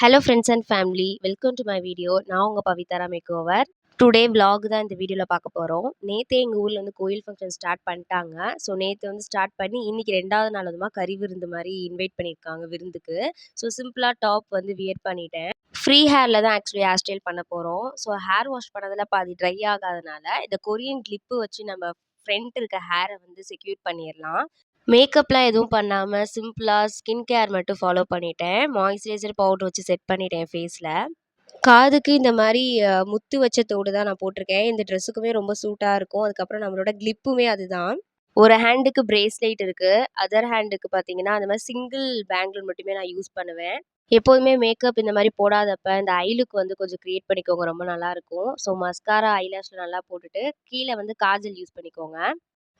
Hello friends and family welcome to my video. நான் உங்கள் Pavithra makeover. Today vlog தான் இந்த வீடியோவில் பார்க்க போகிறோம். நேற்றே எங்கள் ஊரில் வந்து கோயில் ஃபங்க்ஷன் ஸ்டார்ட் பண்ணிட்டாங்க. ஸோ நேற்று வந்து ஸ்டார்ட் பண்ணி இன்றைக்கி 2வது நாள் அதுமா கறி விருந்து மாதிரி இன்வைட் பண்ணியிருக்காங்க விருந்துக்கு. ஸோ சிம்பிளாக டாப் வந்து வியர் பண்ணிட்டேன். ஃப்ரீ ஹேரில் தான் ஆக்சுவலி ஹேர் ஸ்டைல் பண்ண போகிறோம். ஸோ ஹேர் வாஷ் பண்ணதில் பாதி ட்ரை ஆகாதனால இந்த கொரியன் கிளிப்பு வச்சு நம்ம ஃப்ரண்ட் இருக்க ஹேரை வந்து செக்யூர் பண்ணிடலாம். மேக்கப்லாம் எதுவும் பண்ணாமல் சிம்பிளாக ஸ்கின் கேர் மட்டும் ஃபாலோ பண்ணிட்டேன். மாய்ஸ்சரைசர் பவுடர் வச்சு செட் பண்ணிட்டேன் ஃபேஸில். காதுக்கு இந்த மாதிரி முத்து வச்ச தோடு தான் நான் போட்டிருக்கேன். இந்த ட்ரெஸ்ஸுக்குமே ரொம்ப சூட்டாக இருக்கும். அதுக்கப்புறம் நம்மளோட கிளிப்புமே அதுதான். ஒரு ஹேண்டுக்கு பிரேஸ்லெட் இருக்குது. அதர் ஹேண்டுக்கு பார்த்தீங்கன்னா அந்த மாதிரி சிங்கிள் பேங்கிள் மட்டுமே நான் யூஸ் பண்ணுவேன். எப்போதுமே மேக்கப் இந்த மாதிரி போடாதப்ப இந்த ஐ லுக் வந்து கொஞ்சம் க்ரியேட் பண்ணிக்கோங்க, ரொம்ப நல்லாயிருக்கும். ஸோ மஸ்காரா ஐலாஷில் நல்லா போட்டுட்டு கீழே வந்து காஜல் யூஸ் பண்ணிக்கோங்க.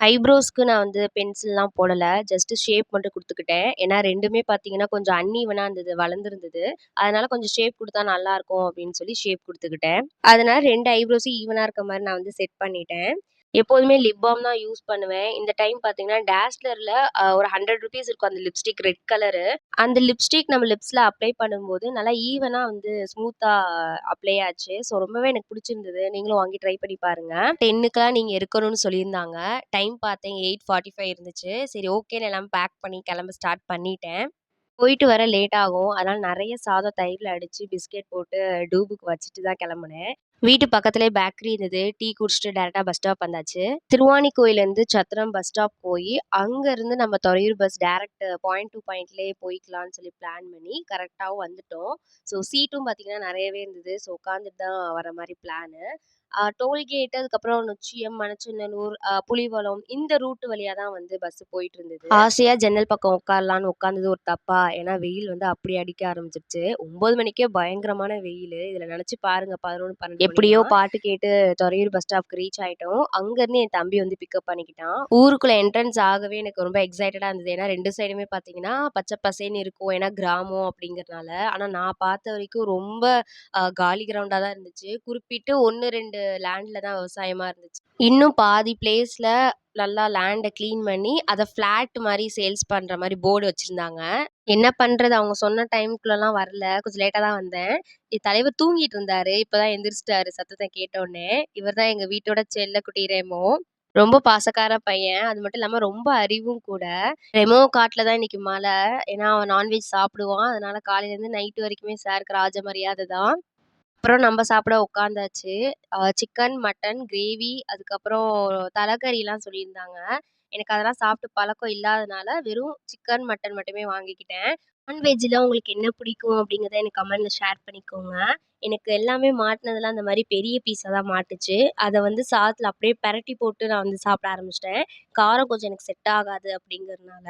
ஐப்ரோஸ்க்கு நான் வந்து பென்சில்லாம் போடல. ஜஸ்ட் ஷேப் மட்டும் குடுத்துக்கிட்டேன். ஏன்னா 2மே பார்த்தீங்கன்னா, கொஞ்சம் அன்ஈவனா இருந்தது, வளர்ந்துருந்தது. அதனால கொஞ்சம் ஷேப் குடுத்தா நல்லாயிருக்கும் அப்படின்னு சொல்லி ஷேப் குடுத்துக்கிட்டேன். அதனால 2 ஐப்ரோஸும் ஈவனா இருக்க மாரி நான் வந்து செட் பண்ணிட்டேன். எப்போதுமே லிப் பாம் தான் யூஸ் பண்ணுவேன். இந்த டைம் பார்த்தீங்கன்னா, டேஸ்லர்ல ஒரு ₹100 இருக்கும் அந்த லிப்ஸ்டிக் ரெட் கலரு. அந்த லிப்ஸ்டிக் நம்ம லிப்ஸ்ல அப்ளை பண்ணும்போது நல்லா ஈவனா வந்து ஸ்மூத்தா அப்ளை ஆச்சு. ஸோ ரொம்பவே எனக்கு பிடிச்சிருந்தது. நீங்களும் வாங்கி ட்ரை பண்ணி பாருங்க. 10க்குலாம் நீங்க இருக்கணும்னு சொல்லியிருந்தாங்க. டைம் பார்த்தேன் 8:45 இருந்துச்சு. சரி ஓகேன்னு எல்லாமே பேக் பண்ணி கிளம்ப ஸ்டார்ட் பண்ணிட்டேன். போயிட்டு வர லேட் ஆகும். அதனால நெறைய சாதம் தயிர்ல அடிச்சு பிஸ்கெட் போட்டு டூபுக்கு வச்சுட்டு தான் கிளம்புனேன். வீட்டு பக்கத்திலேயே பேக்கரி இருந்தது. டீ குடிச்சிட்டு டைரக்ட்டா பஸ் ஸ்டாப் வந்தாச்சு. திருவாணிக்கோயிலேருந்து சத்திரம் பஸ் ஸ்டாப் போயி, அங்கருந்து நம்ம Thuraiyur bus direct point to பாயிண்ட்லேயே போய்க்கலான்னு சொல்லி பிளான் பண்ணி கரெக்ட்டாவும் வந்துட்டோம். ஸோ சீட்டும் பார்த்தீங்கன்னா நெறையவே இருந்தது. ஸோ உட்காந்துட்டு தான் வர மாரி பிளானு. டோல்கேட் அதுக்கப்புறம் நொச்சியம், மணச்சநல்லூர், புலிவலம் இந்த ரூட் வழியா தான் வந்து பஸ் போயிட்டு இருந்தது. ஆசையா ஜன்னல் பக்கம் உட்காரலான்னு உட்காந்தது ஒரு தப்பா, ஏன்னா வெயில் வந்து அப்படி அடிக்க ஆரம்பிச்சிருச்சு. 9 மணிக்கே பயங்கரமான வெயிலு. இதுல நினைச்சு பாருங்க 11, 12 எப்படியோ பாட்டு கேட்டு துறையூர் பஸ் ஸ்டாப்க்கு ரீச் ஆயிட்டோம். அங்கருந்து என் தம்பி வந்து பிக்கப் பண்ணிக்கிட்டான். ஊருக்குள்ள என்ட்ரன்ஸ் ஆகவே எனக்கு ரொம்ப எக்ஸைட்டடா இருந்தது. ஏன்னா 2 சைடுமே பார்த்தீங்கன்னா பச்சை பசேல்னு இருக்கும். ஏன்னா கிராமம் அப்படிங்கிறனால. ஆனா நான் பார்த்த வரைக்கும் ரொம்ப காலி கிரவுண்டா தான் இருந்துச்சு. குறிப்பிட்டு 1, 2 லேண்ட்ல தான் விவசாயமா இருந்துச்சு. இன்னும் பாதி பிளேஸ்ல நல்லா லேண்ட கிளீன் பண்ணி, அத ஃபிளாட் மாரி சேல்ஸ் பண்ற மாரி போர்டு வச்சிருந்தாங்க. என்ன பண்றது? அவங்க சொன்ன டைம்க்குள்ளலாம் வரல. கொஞ்சம் லேட்டா தான் வந்தேன். என் தலைவர் தூங்கிட்டு இருந்தாரு. இப்பதான் எந்திரிச்சிட்டாரு சத்தத்த கேட்டோனே. இவர் தான் எங்க வீட்டோட செல்லக்குட்டி ரெமோ. ரொம்ப பாசக்கார பையன். அது மட்டும் இல்லாம ரொம்ப அறிவும் கூட. ரெமோவ காட்டுல தான் இன்னைக்கு மழை. ஏன்னா அவன் நான்வெஜ் சாப்பிடுவான். அதனால காலையிலேருந்து நைட் வரைக்குமே சாருக்கு ராஜ மரியாதை தான். அப்புறம் நம்ம சாப்பிட உட்காந்தாச்சு. சிக்கன், மட்டன், கிரேவி அதுக்கப்புறம் தலக்கறிலாம் சொல்லியிருந்தாங்க. எனக்கு அதெல்லாம் சாப்பிட்டு பழக்கம் இல்லாதனால, வெறும் சிக்கன், மட்டன் மட்டுமே வாங்கிக்கிட்டேன். நான்வெஜ்ல உங்களுக்கு என்ன பிடிக்கும் அப்படிங்கிறத எனக்கு கமெண்ட்ல ஷேர் பண்ணிக்கோங்க. எனக்கு எல்லாமே மாட்டுனதெல்லாம் அந்த மாரி பெரிய பீஸா தான் மாட்டுச்சு. அத வந்து சாதத்துல அப்படியே பெரட்டி போட்டு நான் வந்து சாப்பிட ஆரம்பிச்சுட்டேன். காரம் கொஞ்சம் எனக்கு செட் ஆகாது அப்படிங்கிறதுனால.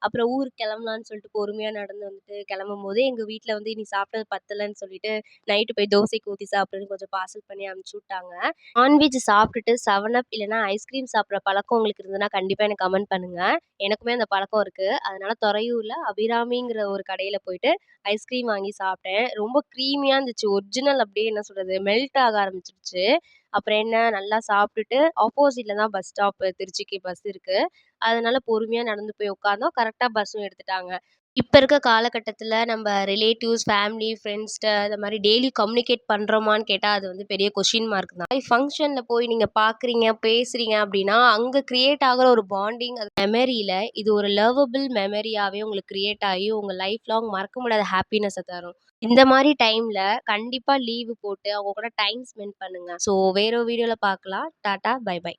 அப்புறம் ஊருக்கு கிளம்பலான்னு சொல்லிட்டு பொறுமையா நடந்து வந்துட்டு கிளம்பும்போது, எங்க வீட்ல வந்து "நீ சாப்பிட்டது பத்தலன்னு" சொல்லிட்டு நைட்டு போய் தோசைக்கு ஊத்தி சாப்பிடுன்னு கொஞ்சம் பார்சல் பண்ணி அனுப்பிச்சு விட்டாங்க. நான்வெஜ் சாப்பிட்டுட்டு 7 அப் இல்லன்னா ஐஸ்கிரீம் சாப்பிடுற பழக்கம் உங்களுக்கு இருந்ததுன்னா கண்டிப்பா எனக்கு கமெண்ட் பண்ணுங்க. எனக்குமே அந்த பழக்கம் இருக்கு. அதனால துறையூர்ல அபிராமிங்கிற ஒரு கடையில போயிட்டு ஐஸ்கிரீம் வாங்கி சாப்பிட்டேன். ரொம்ப க்ரீமியா இருந்துச்சு. ஒரிஜினல் அப்படியே என்ன சொல்றது, மெல்ட் ஆக ஆரம்பிச்சுருச்சு. அப்புறம் என்ன நல்லா சாப்பிட்டுட்டு ஆப்போசிட்ல தான் பஸ் ஸ்டாப் திருச்சிக்கு பஸ் இருக்கு. அதனால பொறுமையா நடந்து போய் உட்கார்ந்தோம். கரெக்ட்டா பஸ்ஸும் எடுத்துட்டாங்க. இப்ப இருக்க காலகட்டத்தில நம்ம ரிலேட்டிவ்ஸ், ஃபேமிலி, ஃப்ரெண்ட்ஸ்ட்ட இந்த மாரி டெய்லி கம்யூனிகேட் பண்றோமான்னு கேட்டா, அது வந்து பெரிய கொஸ்டின் மார்க் தான். ஃபங்ஷன்ல போய் நீங்க பார்க்குறீங்க, பேசுறீங்க அப்படின்னா, அங்க கிரியேட் ஆகுற ஒரு பாண்டிங் அது மெமரியில இது ஒரு லவ்வபிள் மெமரியாவே உங்களுக்கு கிரியேட் ஆகி, உங்க லைஃப் லாங் மறக்க முடியாத ஹாப்பினஸ தரும். இந்த மாரி டைம்ல கண்டிப்பா லீவு போட்டு அவங்க கூட டைம் ஸ்பெண்ட் பண்ணுங்க. ஸோ வேற ஒரு வீடியோல பார்க்கலாம். Tata, bye by.